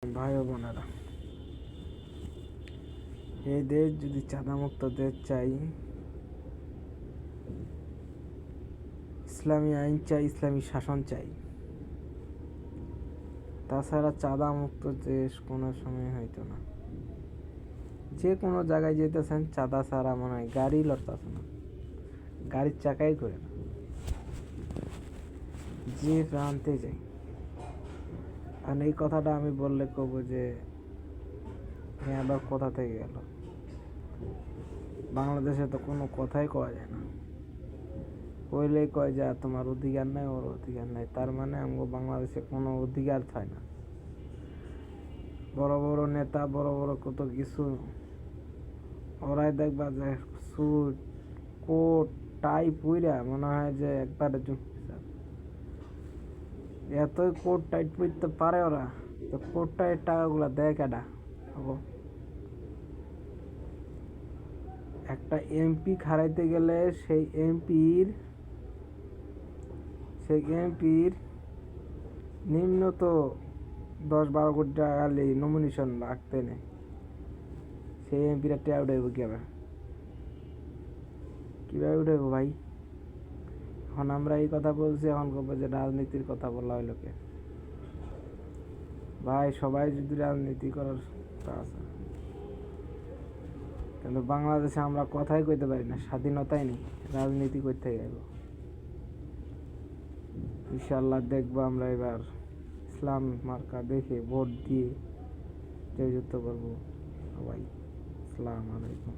ভাই ও বোনেরা, এই দেশ যদি চাঁদামুক্ত দেশ চাই, ইসলামী আইন চাই, ইসলামী শাসন চাই। তাছাড়া চাঁদামুক্ত দেশ কোনো সময় হইতো না। যে কোনো জায়গায় যেতেছেন চাঁদা ছাড়া মনে হয় গাড়ি লড়তেছে না, গাড়ির চাকাই করে না, যে প্রান্তে যাই। আর এই কথাটা আমি বললে কব যে আবার কোথা থেকে গেল। বাংলাদেশে তো কোনো কথাই কওয়া যায় না। কইলেই কয় যে তোমার অধিকার নাই, ওর অধিকার নাই। তার মানে আমগো বাংলাদেশে কোনো অধিকার থাকে না। বড় বড় নেতা, বড় বড় কত কিছু, ওরাই দেখবা যে স্যুট কোট টাই পইরা মনে হয় যে একবারে এতই কোট টাইট পরতে পারে ওরা, তো কোট টাইট টাকাগুলা দেয় কেডা? একটা এমপি খাড়াইতে গেলে সেই এমপির নিম্ন তো 10-12 কোটি টাকা নমিনেশন রাখতে নেই। সেই এমপিরা টেয়া উঠাইব কিভাবে উঠাইব ভাই? এখন আমরা এই কথা বলছি, এখন কব যে রাজনীতির কথা বলা হইল কে? ভাই সবাই যদি রাজনীতি করার আছে, কিন্তু বাংলাদেশে আমরা কথাই কইতে পারি না, স্বাধীনতাই নেই, রাজনীতি করতে যাইব। ইনশাল্লাহ দেখবো আমরা এবার ইসলাম মার্কা দেখে ভোট দিয়ে জয়যুক্ত করবো সবাই। আসসালামু আলাইকুম।